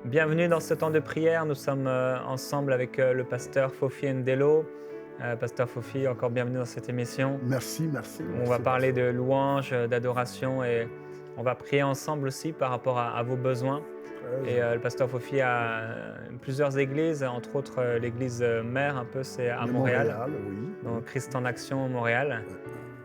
Bienvenue dans ce temps de prière. Nous sommes ensemble avec le pasteur Fofi Ndelo. Pasteur Fofi, encore bienvenue dans cette émission. Merci, merci. On va parler de louange, d'adoration et on va prier ensemble aussi par rapport à vos besoins. Et le pasteur Fofi a plusieurs églises, entre autres l'église mère, un peu, c'est à Montréal. Oui. Donc Christ en Action Montréal.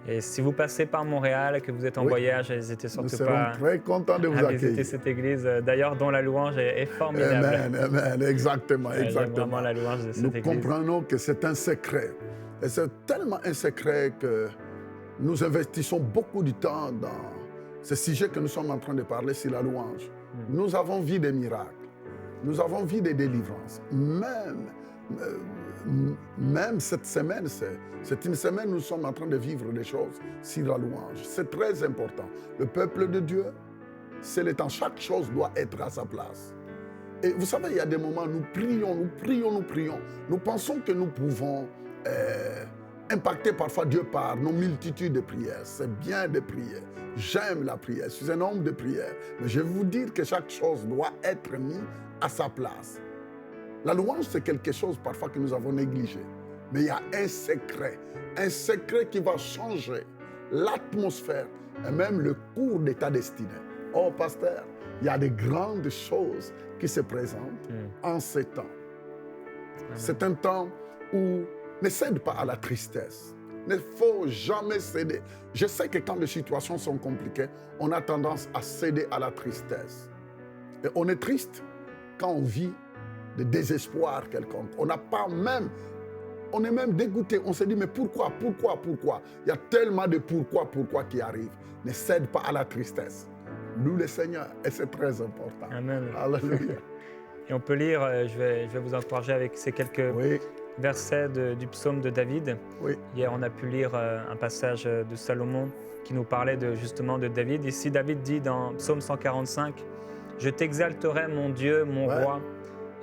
Et si vous passez par Montréal et que vous êtes en voyage, n'hésitez surtout pas très contents de vous à visiter accueillir. cette église, d'ailleurs dont la louange est formidable. Amen, exactement, J'aime exactement. vraiment la louange de cette Nous église. comprenons que c'est un secret. Et c'est tellement un secret que nous investissons beaucoup de temps dans ce sujet que nous sommes en train de parler, c'est la louange. Nous avons vu des miracles, nous avons vu des délivrances. Même cette semaine, c'est une semaine où nous sommes en train de vivre des choses sur la louange. C'est très important. Le peuple de Dieu, c'est le temps. Chaque chose doit être à sa place. Et vous savez, il y a des moments, nous prions, nous prions, nous prions. Nous pensons que nous pouvons impacter parfois Dieu par nos multitudes de prières. C'est bien de prier. J'aime la prière. Je suis un homme de prière. Mais je vais vous dire que chaque chose doit être mise à sa place. La louange, c'est quelque chose parfois que nous avons négligé. Mais il y a un secret qui va changer l'atmosphère et même le cours de ta destinée. Oh, pasteur, il y a de grandes choses qui se présentent en ces temps. C'est un temps où ne cède pas à la tristesse. Il ne faut jamais céder. Je sais que quand les situations sont compliquées, on a tendance à céder à la tristesse. Et on est triste quand on vit de désespoir quelconque. On est même dégoûté. On se dit, mais pourquoi? Il y a tellement de pourquoi qui arrivent. Ne cède pas à la tristesse. Loue le Seigneur, et c'est très important. Amen. Alléluia. Et on peut lire, je vais vous encourager avec ces quelques versets du psaume de David. Oui. Hier, on a pu lire un passage de Salomon qui nous parlait justement de David. Ici, David dit dans psaume 145, « Je t'exalterai, mon Dieu, mon roi,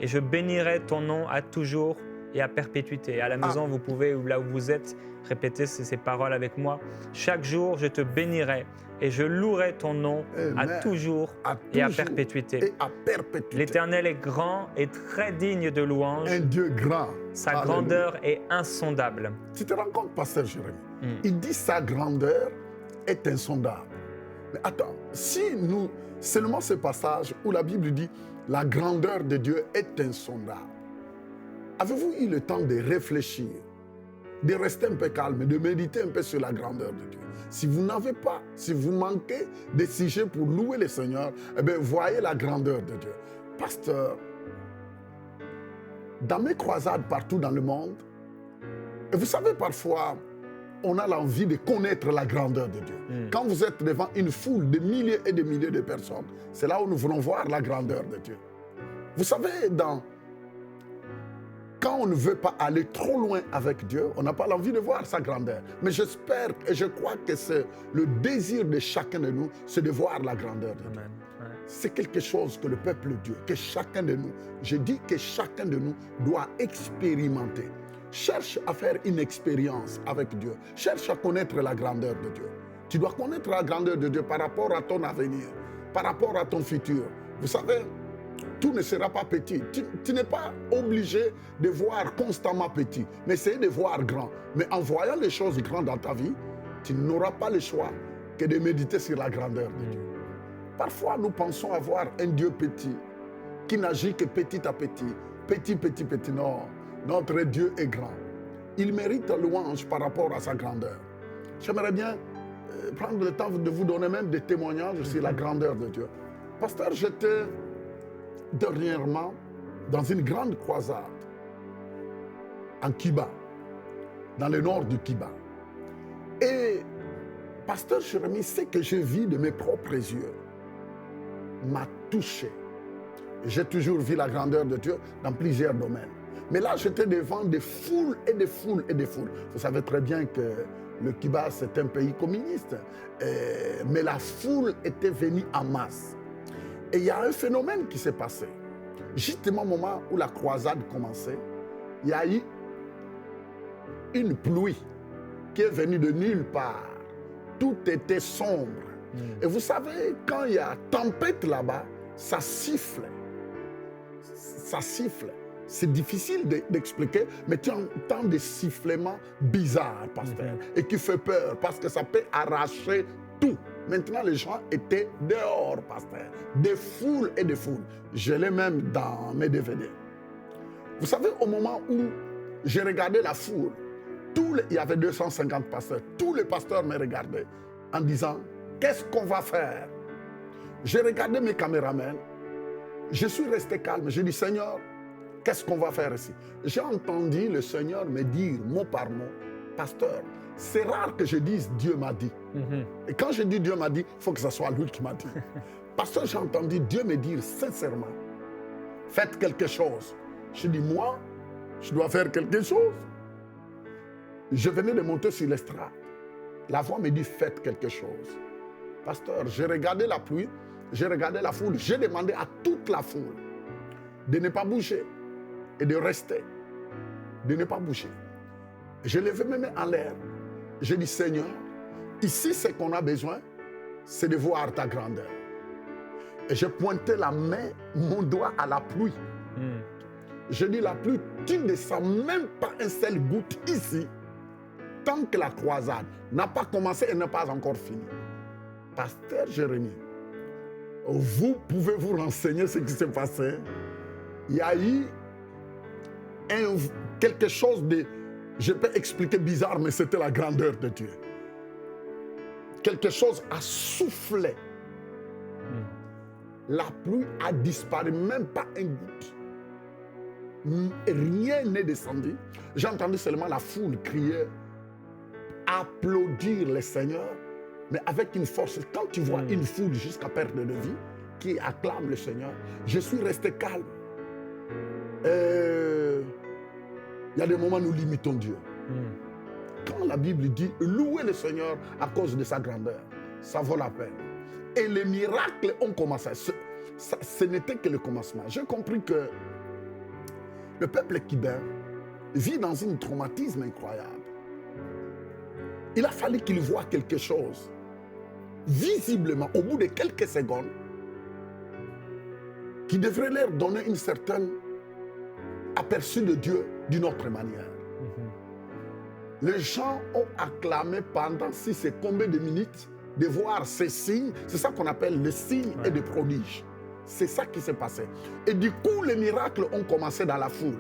et je bénirai ton nom à toujours et à perpétuité. » Et à la maison, vous pouvez, ou là où vous êtes, répéter ces paroles avec moi. « Chaque jour, je te bénirai et je louerai ton nom à toujours et à perpétuité. L'Éternel est grand et très digne de louange. Un Dieu grand. Sa grandeur est insondable. » Tu te rends compte, pasteur Jérémie? Il dit sa grandeur est insondable. Mais attends, si nous, seulement ce passage où la Bible dit la grandeur de Dieu est insondable, avez-vous eu le temps de réfléchir, de rester un peu calme, de méditer un peu sur la grandeur de Dieu? Si vous n'avez pas, si vous manquez de sujets pour louer le Seigneur, eh bien, voyez la grandeur de Dieu. Pasteur, dans mes croisades partout dans le monde, et vous savez, parfois, on a l'envie de connaître la grandeur de Dieu. Quand vous êtes devant une foule de milliers et de milliers de personnes, c'est là où nous voulons voir la grandeur de Dieu. Vous savez, quand on ne veut pas aller trop loin avec Dieu, on n'a pas l'envie de voir sa grandeur. Mais j'espère et je crois que c'est le désir de chacun de nous, c'est de voir la grandeur de Dieu. C'est quelque chose que le peuple de Dieu, que chacun de nous, je dis que chacun de nous doit expérimenter. Cherche à faire une expérience avec Dieu. Cherche à connaître la grandeur de Dieu. Tu dois connaître la grandeur de Dieu par rapport à ton avenir, par rapport à ton futur. Vous savez, tout ne sera pas petit. Tu n'es pas obligé de voir constamment petit, mais essaye de voir grand. Mais en voyant les choses grandes dans ta vie, tu n'auras pas le choix que de méditer sur la grandeur de Dieu. Parfois, nous pensons avoir un Dieu petit, qui n'agit que petit à petit. Petit. Non, notre Dieu est grand. Il mérite louange par rapport à sa grandeur. J'aimerais bien prendre le temps de vous donner même des témoignages sur la grandeur de Dieu. Pasteur, j'étais dernièrement dans une grande croisade en Cuba, dans le nord du Cuba. Et pasteur Jérémie, ce que j'ai vu de mes propres yeux m'a touché. J'ai toujours vu la grandeur de Dieu dans plusieurs domaines. Mais là, j'étais devant des foules et des foules et des foules. Vous savez très bien que le Cuba, c'est un pays communiste. Mais la foule était venue en masse. Et il y a un phénomène qui s'est passé. Justement au moment où la croisade commençait, il y a eu une pluie qui est venue de nulle part. Tout était sombre. Et vous savez, quand il y a tempête là-bas, ça siffle. ça siffle. C'est difficile d'expliquer, mais tu entends des sifflements bizarres, pasteur, et qui fait peur parce que ça peut arracher tout. Maintenant, les gens étaient dehors, pasteur. Des foules et des foules. Je l'ai même dans mes DVD. Vous savez, au moment où j'ai regardé la foule, il y avait 250 pasteurs. Tous les pasteurs me regardaient en disant, qu'est-ce qu'on va faire? J'ai regardé mes caméramans. Je suis resté calme. J'ai dit, Seigneur, qu'est-ce qu'on va faire ici? J'ai entendu le Seigneur me dire, mot par mot, pasteur, c'est rare que je dise Dieu m'a dit. Et quand je dis Dieu m'a dit, il faut que ce soit lui qui m'a dit. Pasteur, j'ai entendu Dieu me dire sincèrement, faites quelque chose. Je dis, moi, je dois faire quelque chose. Je venais de monter sur l'estrade. La voix me dit, faites quelque chose. Pasteur, j'ai regardé la pluie, j'ai regardé la foule, j'ai demandé à toute la foule de ne pas bouger et de rester, de ne pas bouger. Je levais mes mains en l'air. J'ai dit, Seigneur, ici, ce qu'on a besoin, c'est de voir ta grandeur. Et je pointais la main, mon doigt à la pluie. Je dis, la pluie, tu ne descends même pas un seul goutte ici, tant que la croisade n'a pas commencé et n'est pas encore finie. Pasteur Jérémie, vous pouvez vous renseigner ce qui s'est passé. Il y a eu quelque chose de, je peux expliquer bizarre, mais c'était la grandeur de Dieu. Quelque chose a soufflé. La pluie a disparu, même pas un goutte. Rien n'est descendu. J'ai entendu seulement la foule crier, applaudir le Seigneur, mais avec une force. Quand tu vois une foule jusqu'à perte de vie qui acclame le Seigneur, je suis resté calme. Il y a des moments où nous limitons Dieu. Quand la Bible dit louer le Seigneur à cause de sa grandeur, ça vaut la peine. Et les miracles ont commencé. Ce n'était que le commencement. J'ai compris que le peuple cubain vit dans un traumatisme incroyable. Il a fallu qu'il voie quelque chose, visiblement, au bout de quelques secondes, qui devrait leur donner une certaine aperçu de Dieu d'une autre manière. Les gens ont acclamé pendant si c'est combien de minutes de voir ces signes. C'est ça qu'on appelle les signes et des prodiges. C'est ça qui s'est passé. Et du coup, les miracles ont commencé dans la foule.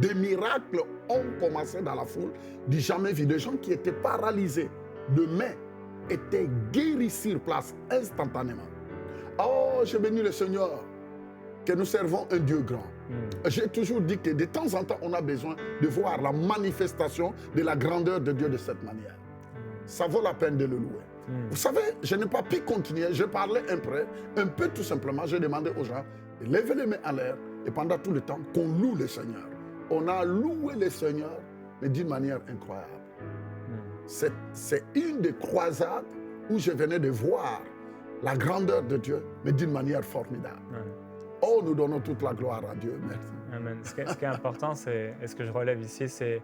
Des miracles ont commencé dans la foule du jamais vu. Des gens qui étaient paralysés de main étaient guéris sur place instantanément. Oh, je bénis le Seigneur, que nous servons un Dieu grand. J'ai toujours dit que de temps en temps, on a besoin de voir la manifestation de la grandeur de Dieu de cette manière. Ça vaut la peine de le louer. Vous savez, je n'ai pas pu continuer. Je parlais un peu tout simplement. J'ai demandé aux gens de lever les mains en l'air et pendant tout le temps qu'on loue le Seigneur. On a loué le Seigneur, mais d'une manière incroyable. C'est une des croisades où je venais de voir la grandeur de Dieu, mais d'une manière formidable. Oh, nous donnons toute la gloire à Dieu. Merci. Amen. Ce qui est important, et ce que je relève ici, c'est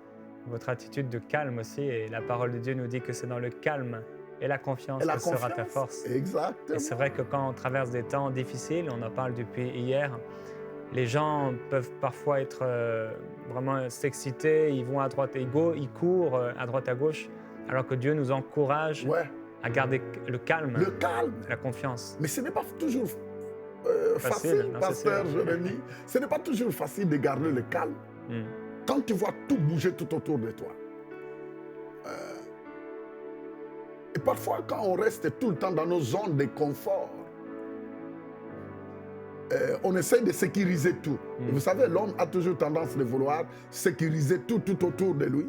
votre attitude de calme aussi. Et la parole de Dieu nous dit que c'est dans le calme et la confiance que sera ta force. Exactement. Et c'est vrai que quand on traverse des temps difficiles, on en parle depuis hier, les gens peuvent parfois être vraiment s'exciter, ils vont à droite et gauche, ils courent à droite à gauche, alors que Dieu nous encourage à garder le calme, la confiance. Mais ce n'est pas toujours facile, pasteur Jérémie. Ce n'est pas toujours facile de garder le calme. Quand tu vois tout bouger tout autour de toi. Et parfois, quand on reste tout le temps dans nos zones de confort, on essaie de sécuriser tout. Et vous savez, l'homme a toujours tendance de vouloir sécuriser tout autour de lui,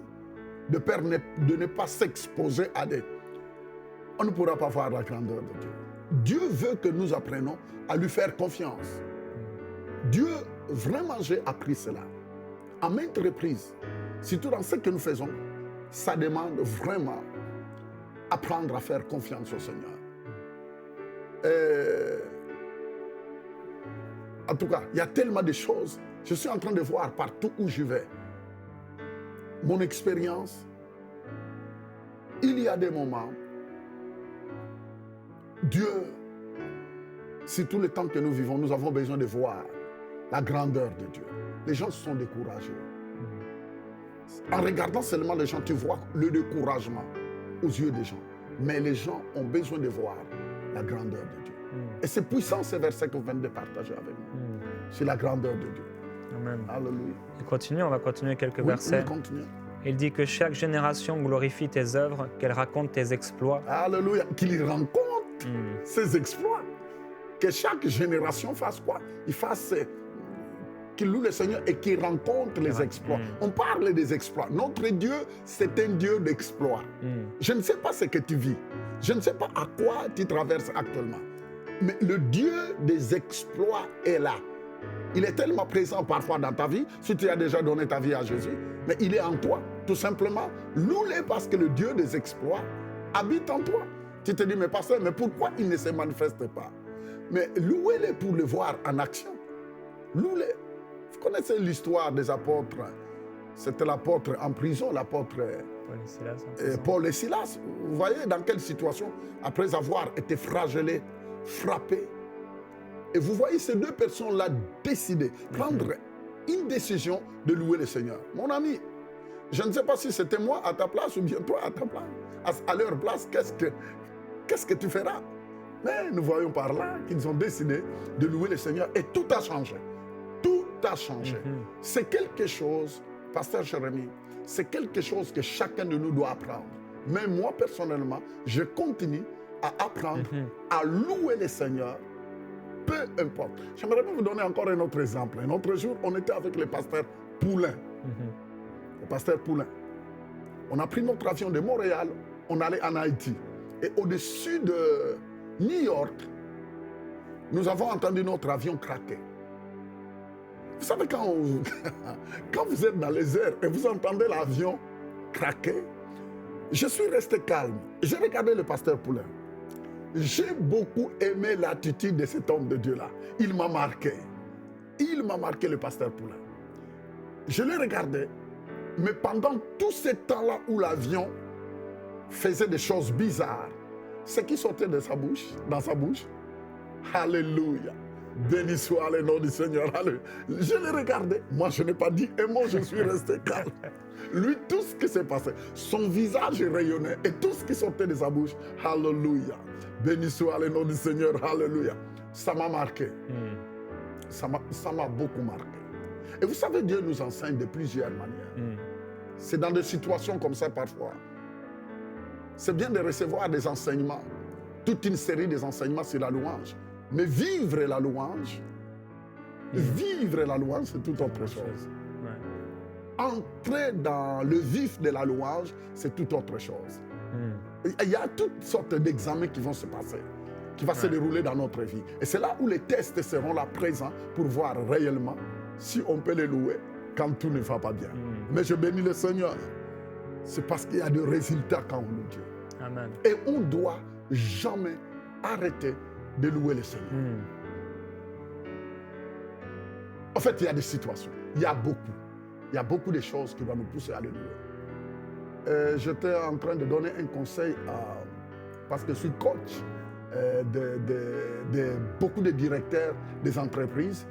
de peur de ne pas s'exposer à des... On ne pourra pas voir la grandeur de Dieu. Dieu veut que nous apprenions à lui faire confiance. Dieu, vraiment, j'ai appris cela. À maintes reprises, surtout dans ce que nous faisons, ça demande vraiment apprendre à faire confiance au Seigneur. En tout cas, il y a tellement de choses. Je suis en train de voir partout où je vais. Mon expérience, il y a des moments, Dieu, si tout le temps que nous vivons, nous avons besoin de voir la grandeur de Dieu, les gens sont découragés. En regardant seulement les gens, tu vois le découragement aux yeux des gens. Mais les gens ont besoin de voir la grandeur de Dieu. Et c'est puissant ce verset que vous venez de partager avec nous. C'est la grandeur de Dieu. Amen. Alléluia. On va continuer quelques versets. Oui, continue. Il dit que chaque génération glorifie tes œuvres, qu'elle raconte tes exploits. Alléluia. Qu'il rencontre ses exploits. Que chaque génération fasse quoi? Il fasse... qu'il loue le Seigneur et qu'il rencontre les exploits. On parle des exploits. Notre Dieu, c'est un Dieu d'exploits. Je ne sais pas ce que tu vis. Je ne sais pas à quoi tu traverses actuellement. Mais le Dieu des exploits est là. Il est tellement présent parfois dans ta vie, si tu as déjà donné ta vie à Jésus, mais il est en toi, tout simplement. Loue-le parce que le Dieu des exploits habite en toi. Tu te dis, mais pasteur, mais pourquoi il ne se manifeste pas? Mais louez-le pour le voir en action. Louez-le. Vous connaissez l'histoire des apôtres. C'était l'apôtre en prison, l'apôtre Paul et Silas. Vous voyez dans quelle situation, après avoir été flagellés, frappés. Et vous voyez ces deux personnes-là décider, prendre une décision de louer le Seigneur. Mon ami, je ne sais pas si c'était moi à ta place ou bien toi à ta place. À leur place, qu'est-ce que tu feras? Mais nous voyons par là qu'ils ont décidé de louer le Seigneur et tout a changé. Tout a changé. C'est quelque chose, pasteur Jérémie, c'est quelque chose que chacun de nous doit apprendre. Mais moi, personnellement, je continue à apprendre à louer le Seigneur, peu importe. J'aimerais bien vous donner encore un autre exemple. Un autre jour, on était avec le pasteur Poulain. Le pasteur Poulain. On a pris notre avion de Montréal, on allait en Haïti. Et au-dessus de New York, nous avons entendu notre avion craquer. Vous savez, quand vous êtes dans les airs et vous entendez l'avion craquer, je suis resté calme. J'ai regardé le pasteur Poulain. J'ai beaucoup aimé l'attitude de cet homme de Dieu-là. Il m'a marqué. Il m'a marqué, le pasteur Poulain. Je l'ai regardé, mais pendant tout ce temps-là où l'avion faisait des choses bizarres, ce qui sortait de sa bouche, dans sa bouche, alléluia. Béni soit le nom du Seigneur. Alléluia. Je l'ai regardé. Moi, je n'ai pas dit un mot, je suis resté calme. Lui, tout ce qui s'est passé, son visage rayonnait et tout ce qui sortait de sa bouche, alléluia. Béni soit le nom du Seigneur. Alléluia. Ça m'a marqué. Ça m'a beaucoup marqué. Et vous savez, Dieu nous enseigne de plusieurs manières. C'est dans des situations comme ça parfois. C'est bien de recevoir des enseignements, toute une série des enseignements sur la louange. Mais vivre la louange, c'est tout autre chose. Entrer dans le vif de la louange, c'est tout autre chose. Il y a toutes sortes d'examens qui vont se passer, qui vont se dérouler dans notre vie. Et c'est là où les tests seront là présents pour voir réellement si on peut les louer quand tout ne va pas bien. Mais je bénis le Seigneur. C'est parce qu'il y a des résultats quand on loue Dieu. Amen. Et on ne doit jamais arrêter de louer le Seigneur. En fait, il y a des situations. Il y a beaucoup de choses qui vont nous pousser à le louer. J'étais en train de donner un conseil parce que je suis coach de beaucoup de directeurs des entreprises.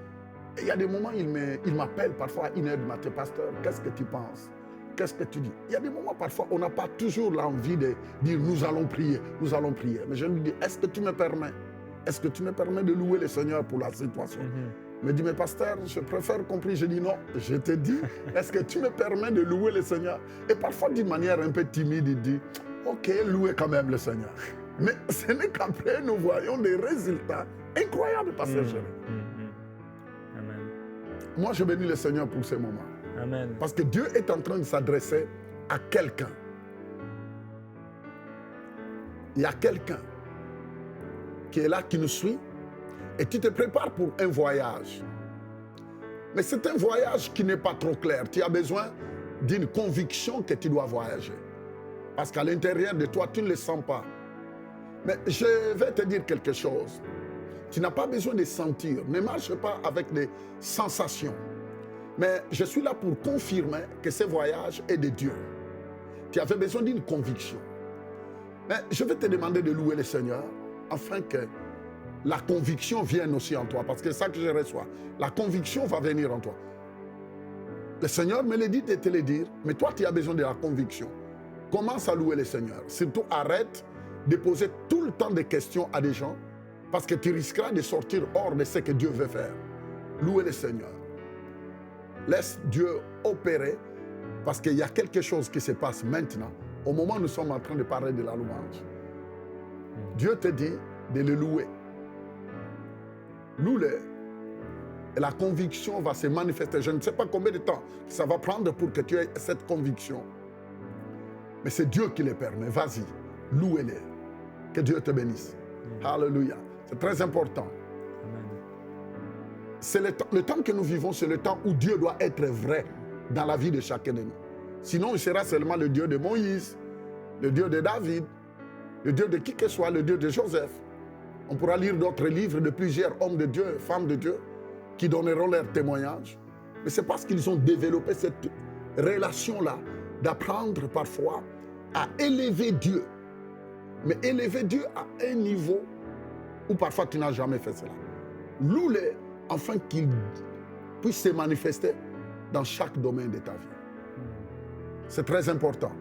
Et il y a des moments, ils m'appellent parfois à 1h du matin. Pasteur, qu'est-ce que tu penses? Qu'est-ce que tu dis? Il y a des moments, parfois, on n'a pas toujours l'envie de dire nous allons prier. Mais je lui dis, est-ce que tu me permets? Est-ce que tu me permets de louer le Seigneur pour la situation? Il me dit, mais pasteur, je préfère qu'on prie. Je dis non, je te dis, est-ce que tu me permets de louer le Seigneur? Et parfois, d'une manière un peu timide, il dit, ok, louez quand même le Seigneur. Mais ce n'est qu'après, nous voyons des résultats incroyables, pasteur Jérémie. Amen. Moi, je bénis le Seigneur pour ces moments. Amen. Parce que Dieu est en train de s'adresser à quelqu'un. Il y a quelqu'un qui est là, qui nous suit, et tu te prépares pour un voyage. Mais c'est un voyage qui n'est pas trop clair. Tu as besoin d'une conviction que tu dois voyager. Parce qu'à l'intérieur de toi, tu ne le sens pas. Mais je vais te dire quelque chose. Tu n'as pas besoin de sentir. Ne marche pas avec des sensations. Mais je suis là pour confirmer que ce voyage est de Dieu. Tu avais besoin d'une conviction. Mais je vais te demander de louer le Seigneur afin que la conviction vienne aussi en toi. Parce que c'est ça que je reçois. La conviction va venir en toi. Le Seigneur me l'a dit de te le dire, mais toi, tu as besoin de la conviction. Commence à louer le Seigneur. Surtout, arrête de poser tout le temps des questions à des gens, parce que tu risqueras de sortir hors de ce que Dieu veut faire. Louer le Seigneur. Laisse Dieu opérer, parce qu'il y a quelque chose qui se passe maintenant, au moment où nous sommes en train de parler de la louange. Dieu te dit de le louer. Loue-le. Et la conviction va se manifester. Je ne sais pas combien de temps ça va prendre pour que tu aies cette conviction. Mais c'est Dieu qui le permet. Vas-y, louez-le. Que Dieu te bénisse. Alléluia. C'est très important. C'est le temps que nous vivons, c'est le temps où Dieu doit être vrai dans la vie de chacun de nous. Sinon, il sera seulement le Dieu de Moïse, le Dieu de David, le Dieu de qui que soit, le Dieu de Joseph. On pourra lire d'autres livres de plusieurs hommes de Dieu, femmes de Dieu, qui donneront leur témoignage. Mais c'est parce qu'ils ont développé cette relation-là, d'apprendre parfois à élever Dieu. Mais élever Dieu à un niveau où parfois tu n'as jamais fait cela. Loue-le afin qu'il puisse se manifester dans chaque domaine de ta vie. C'est très important.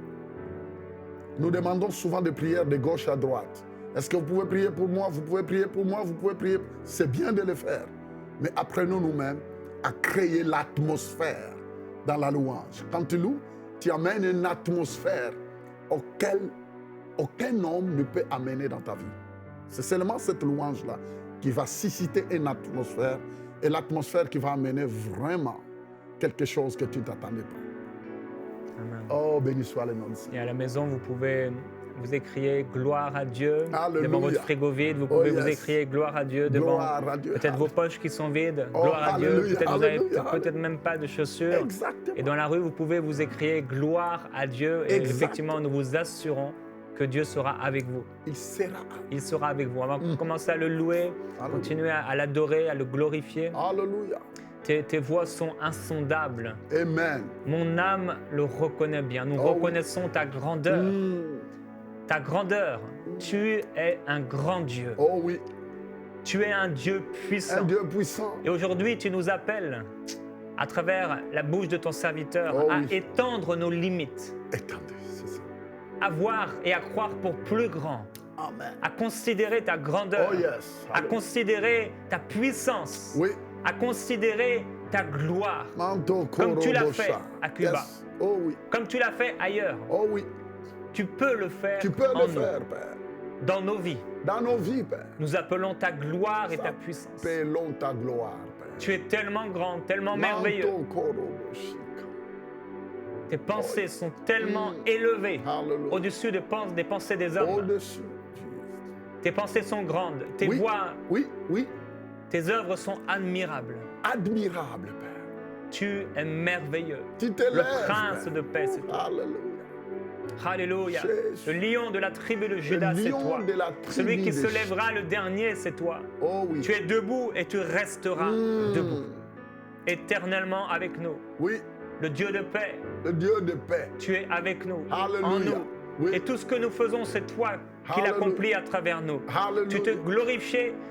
Nous demandons souvent des prières de gauche à droite. Est-ce que vous pouvez prier pour moi? Vous pouvez prier pour moi? Vous pouvez prier. C'est bien de le faire. Mais apprenons nous-mêmes à créer l'atmosphère dans la louange. Quand tu loues, tu amènes une atmosphère auquel aucun homme ne peut amener dans ta vie. C'est seulement cette louange-là qui va susciter une atmosphère, et l'atmosphère qui va amener vraiment quelque chose que tu ne t'attendais pas. Amen. Oh, béni soit le nom de Dieu. Et à la maison, vous pouvez vous écrier gloire à Dieu. Alléluia. Devant votre frigo vide, vous pouvez vous écrier gloire à Dieu. Devant peut-être vos poches qui sont vides, gloire à Dieu. Peut-être vous n'avez peut-être même pas de chaussures. Exactement. Et dans la rue, vous pouvez vous écrier gloire à Dieu. Et effectivement, nous vous assurons que Dieu sera avec vous. Il sera avec vous. On va commencer à le louer, continuer à l'adorer, à le glorifier. Alléluia. Tes voix sont insondables. Amen. Mon âme le reconnaît bien. Nous reconnaissons ta grandeur. Ta grandeur. Tu es un grand Dieu. Oh oui. Tu es un Dieu puissant. Un Dieu puissant. Et aujourd'hui, tu nous appelles, à travers la bouche de ton serviteur, à étendre nos limites. Étendez, c'est ça. À voir et à croire pour plus grand. Amen. À considérer ta grandeur. Oh yes. À considérer ta puissance. Oui. À considérer ta gloire. Comme tu l'as fait à Cuba. Yes. Oh oui. Comme tu l'as fait ailleurs. Oh oui. Tu peux le faire. Tu peux le faire, Père. Dans nos vies. Dans nos vies, Père. Nous appelons ta gloire et ta puissance. Appelons ta gloire, Père. Tu es tellement grand, tellement merveilleux. Tes pensées sont tellement élevées au-dessus des pensées des hommes. Au-dessus. Tes pensées sont grandes. Tes voix, tes œuvres sont admirables. Admirable, Père. Tu es merveilleux. Tu t'élèves, le prince Père. de paix, c'est toi. Alléluia. Alléluia. Jésus. Le lion de la tribu de Judas, c'est toi. Celui qui se lèvera le dernier, c'est toi. Oh oui. Tu es debout et tu resteras debout. Éternellement avec nous. Oui. Le Dieu de paix. Le Dieu de paix. Tu es avec nous. Alléluia. En nous. Oui. Et tout ce que nous faisons, c'est toi qui l'accomplis à travers nous. Alléluia.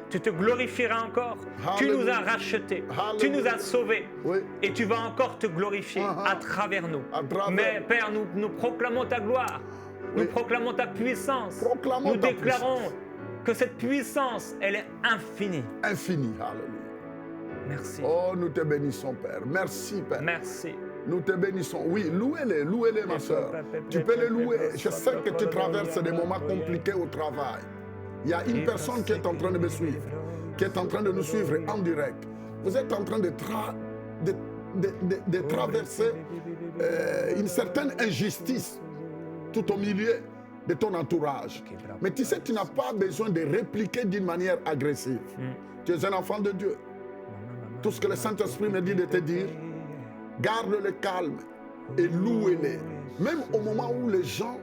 Tu te glorifieras encore. Alléluia. Tu nous as rachetés. Alléluia. Tu nous as sauvés. Oui. Et tu vas encore te glorifier à travers nous. À travers. Mais Père, nous proclamons ta gloire. Oui. Nous proclamons ta puissance. Proclamons nous ta déclarons puissance. que cette puissance, elle est infinie. Infini. Alléluia. Merci. Oh, nous te bénissons, Père. Merci, Père. Merci. Nous te bénissons. Oui, louez-les, ma soeur. Tu peux les louer. Je sais que tu traverses des moments compliqués au travail. Il y a une personne qui est en train de me suivre, qui est en train de nous suivre en direct. Vous êtes en train de traverser une certaine injustice tout au milieu de ton entourage. Mais tu sais, tu n'as pas besoin de répliquer d'une manière agressive. Tu es un enfant de Dieu. Tout ce que le Saint-Esprit me dit de te dire, garde le calme et louez-les. Même au moment où les gens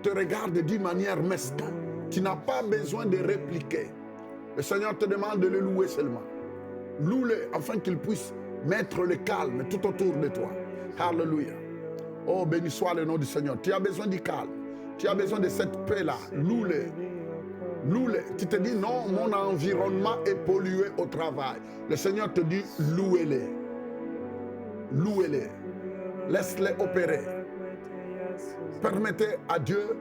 te regardent d'une manière mesquine, tu n'as pas besoin de répliquer. Le Seigneur te demande de le louer seulement. Loue-le afin qu'il puisse mettre le calme tout autour de toi. Alléluia. Oh, béni soit le nom du Seigneur. Tu as besoin du calme. Tu as besoin de cette paix-là. Loue-le. Loue-les. Tu te dis non, mon environnement est pollué au travail. Le Seigneur te dit louez-les. Louez-les. Laisse-les opérer. Permettez à Dieu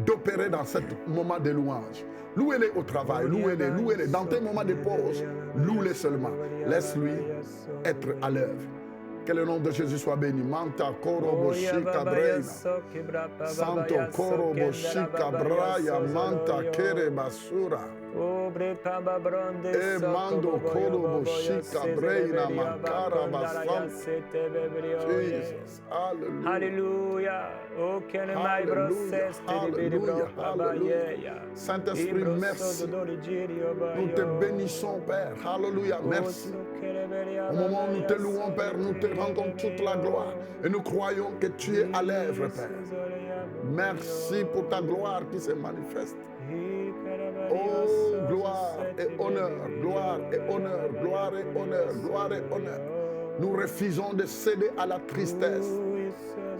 d'opérer dans ce moment de louange. Louez-les au travail, louez-les, louez-les. Dans tes moments de pause, loue-les seulement. Laisse-lui être à l'œuvre. Que le nom de Jésus soit béni. Manta koroboshi kabraya. Santo koroboshi kabraya. Manta kere basura. E mando koroboshi kabraya. Makara basam. Jesus. Hallelujah. Hallelujah. Hallelujah. Saint-Esprit, merci. Nous te bénissons, Père. Alléluia. Merci. Au moment où nous te louons, Père, nous te rendons toute la gloire. Et nous croyons que tu es à l'œuvre, Père. Merci pour ta gloire qui se manifeste. Oh, gloire et honneur, gloire et honneur, gloire et honneur, gloire et honneur. Nous refusons de céder à la tristesse.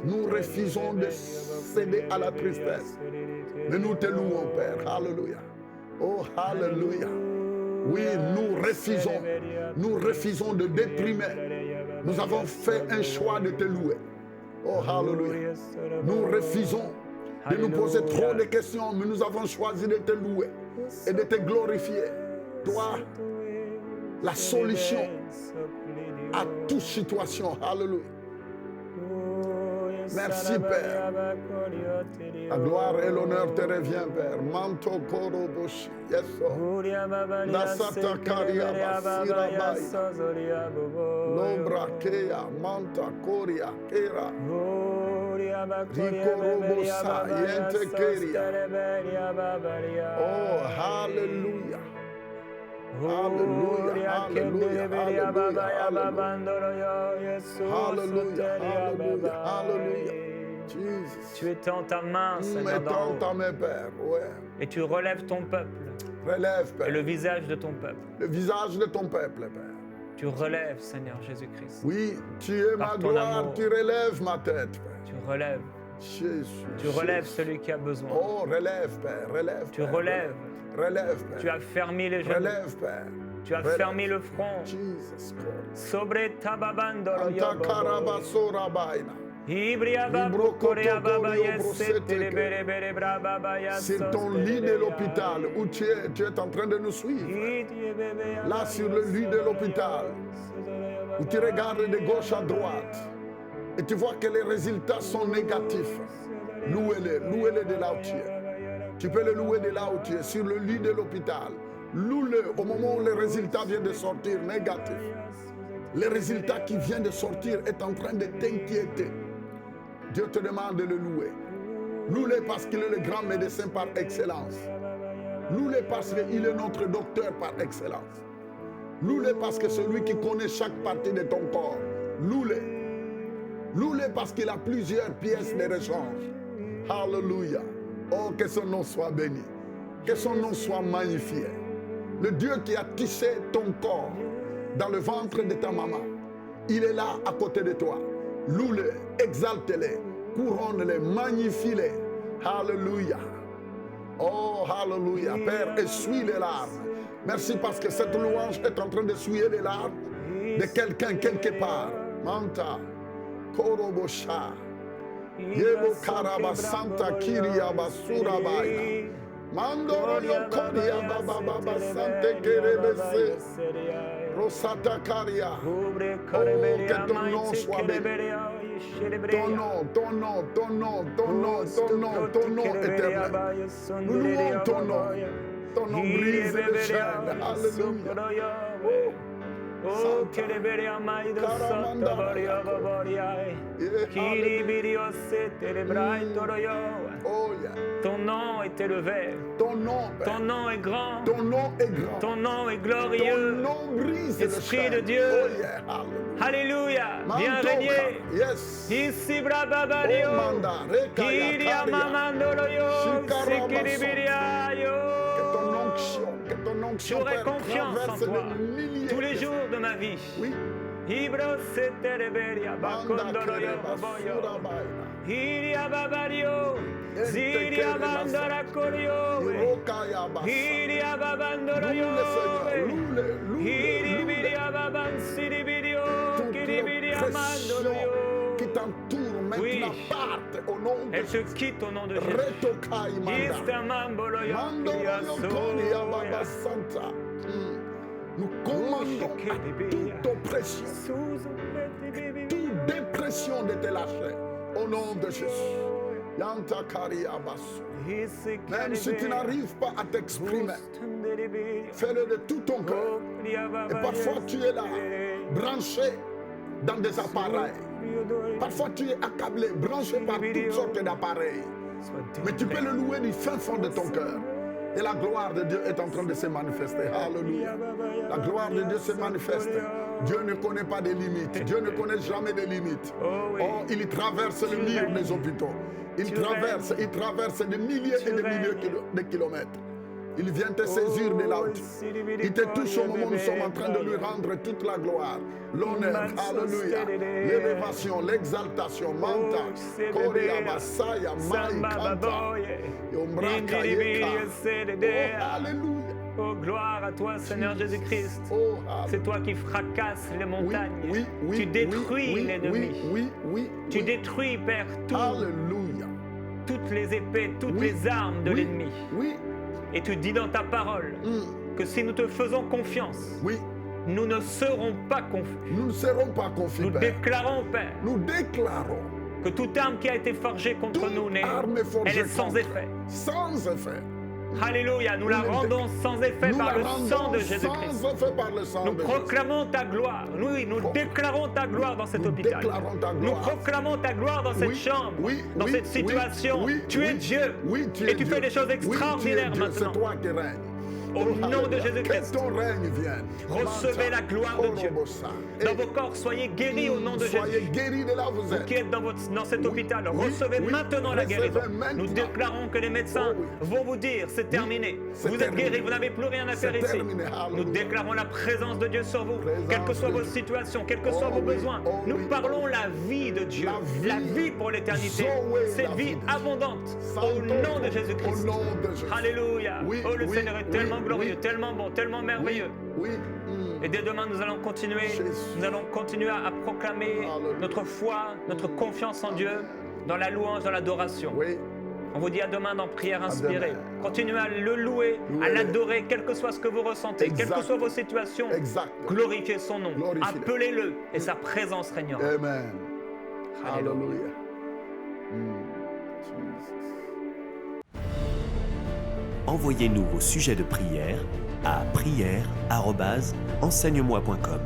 Nous refusons de céder à la tristesse. Mais nous te louons, Père. Alléluia. Oh, alléluia. Oui, nous refusons de déprimer. Nous avons fait un choix de te louer. Oh, alléluia. Nous refusons de nous poser trop de questions, mais nous avons choisi de te louer et de te glorifier. Toi, la solution à toute situation. Alléluia. Merci, Père. La gloire et l'honneur te revient, Père. Manto koroboshi. Yes, Lord. Nasata karia basira bai. Lombra kea manta koria kera. Rikorobosa yente keria. Oh, hallelujah. Hallelujah, hallelujah, hallelujah, hallelujah, hallelujah. Jesus. Tu étends ta main, Seigneur, Étends ta main, Père, ouais. Et tu relèves ton peuple. Relève, Père. Et le visage de ton peuple. Le visage de ton peuple, Père. Tu relèves, Seigneur Jésus-Christ. Oui, tu es ma gloire, amour. tu relèves ma tête, Père. Tu relèves. Jésus. Tu relèves celui qui a besoin. Oh, relève, Père, relève. Tu Père, relèves. Relève, Père. Tu as fermé les genoux. Relève, Père. Tu as fermé le front. Jesus Christ. Sobre tababandoro Antakarabasora baina. C'est ton lit de l'hôpital où tu es en train de nous suivre. Là, sur le lit de l'hôpital, où tu regardes de gauche à droite et tu vois que les résultats sont négatifs. Louez-le de là où tu es. Tu peux le louer de là où tu es, sur le lit de l'hôpital. Loue-le au moment où le résultat vient de sortir négatif. Le résultat qui vient de sortir est en train de t'inquiéter. Dieu te demande de le louer. Loue-le parce qu'il est le grand médecin par excellence. Loue-le parce qu'il est notre docteur par excellence. Loue-le parce que c'est lui qui connaît chaque partie de ton corps. Loue-le. Loue-le parce qu'il a plusieurs pièces de rechange. Hallelujah. Oh, que son nom soit béni. Que son nom soit magnifié. Le Dieu qui a tissé ton corps dans le ventre de ta maman, il est là à côté de toi. Loue-le, exalte-le, couronne-le, magnifie-le. Hallelujah. Oh, hallelujah. Père, essuie les larmes. Merci parce que cette louange est en train d'essuyer les larmes de quelqu'un quelque part. Manta, Korobosha, Yebo Karaba Santa Kiria Basura Baina. Mandoro Yokoria Baba Sante Kerebese. Rosata Karia. Oh, que ton nom soit béni. Ton nom éternel. Nous louons ton nom. Ton nom brise les chaînes. Alléluia. Oh, kereberia maido sotto boria boria. Kiribirio célébrai toroyo. Ton nom est élevé. Ton nom est grand. Ton nom est grand. Ton nom est glorieux. Ton nom brise Esprit de Dieu. Alléluia. Viens régner. Yes. Ici brababario. Kiria mamandoroyo. Sikiribiria yo. Que ton onction J'aurai confiance en toi tous les jours de ma vie. Oui. Ibro setereberia bakondoro yoboyo. Iria babario. Ziria bandara korio. Iria babandoro yo. Iribiria baban siribirio. Kiribiria mandoro yo. Qui t'entoure maintenant parte au nom de Elle se quitte au nom de Jésus. Nous commandons à toute oppression, toute dépression de te lâcher au nom de Jésus. Même si tu n'arrives pas à t'exprimer, fais-le de tout ton cœur. Et parfois tu es là, branché dans des appareils. Parfois tu es accablé, branché par toutes sortes d'appareils. Mais tu peux le louer du fin fond de ton cœur. Et la gloire de Dieu est en train de se manifester. Alléluia. La gloire de Dieu se manifeste. Dieu ne connaît pas de limites. Dieu ne connaît jamais de limites. Oh, il traverse le mur des hôpitaux. Il traverse des milliers et des milliers de kilomètres. Il vient te saisir de là où il te touche au moment où nous sommes en train de lui rendre toute la gloire, l'honneur, alléluia, l'élévation, l'exaltation, manta, koria, basaya, mai, kanta, yombraka, yeka. Oh, alléluia. Oh, gloire à toi, Seigneur Jésus-Christ. Oh, c'est toi qui fracasses les montagnes. Tu détruis l'ennemi. Tu détruis, Père, toutes les épées, toutes les armes de l'ennemi. Et tu dis dans ta parole que si nous te faisons confiance, nous ne serons pas confus. Nous ne serons pas confus. Nous déclarons, Père, que toute arme qui a été forgée contre nous, elle est sans effet. Sans effet. Alléluia, nous la rendons sans effet par le sang de Jésus-Christ. Nous proclamons ta gloire. Nous déclarons ta gloire dans cet hôpital. Nous proclamons ta gloire dans cette chambre, dans cette situation. Tu es Dieu et tu fais des choses extraordinaires maintenant. C'est toi qui règnes. Au nom de Jésus-Christ, que ton règne vienne. Recevez la gloire de Dieu. Dans vos corps, soyez guéris au nom de Jésus. Soyez guéris de là où vous êtes. Vous qui êtes dans cet hôpital, recevez maintenant la guérison. Nous déclarons que les médecins vont vous dire, c'est terminé. Vous êtes guéris, vous n'avez plus rien à faire ici. Nous déclarons la présence de Dieu sur vous. Quelles que soient vos situations, quels que soient vos besoins, nous parlons la vie de Dieu. La vie pour l'éternité. Cette vie abondante. Au nom de Jésus-Christ. Alléluia. Oh, le Seigneur est tellement glorieux, tellement bon, tellement merveilleux. Et dès demain, nous allons continuer à proclamer notre foi, notre confiance en Dieu, dans la louange, dans l'adoration. On vous dit à demain dans Prière Inspirée. Continuez à le louer, à l'adorer, quel que soit ce que vous ressentez, quelles que soient vos situations. Glorifiez son nom, appelez-le et sa présence régnera. Amen. Alléluia. Envoyez-nous vos sujets de prière à prière@enseigne-moi.com.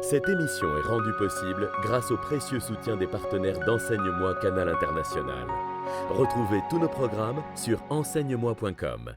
Cette émission est rendue possible grâce au précieux soutien des partenaires d'Enseigne-moi Canal International. Retrouvez tous nos programmes sur enseigne-moi.com.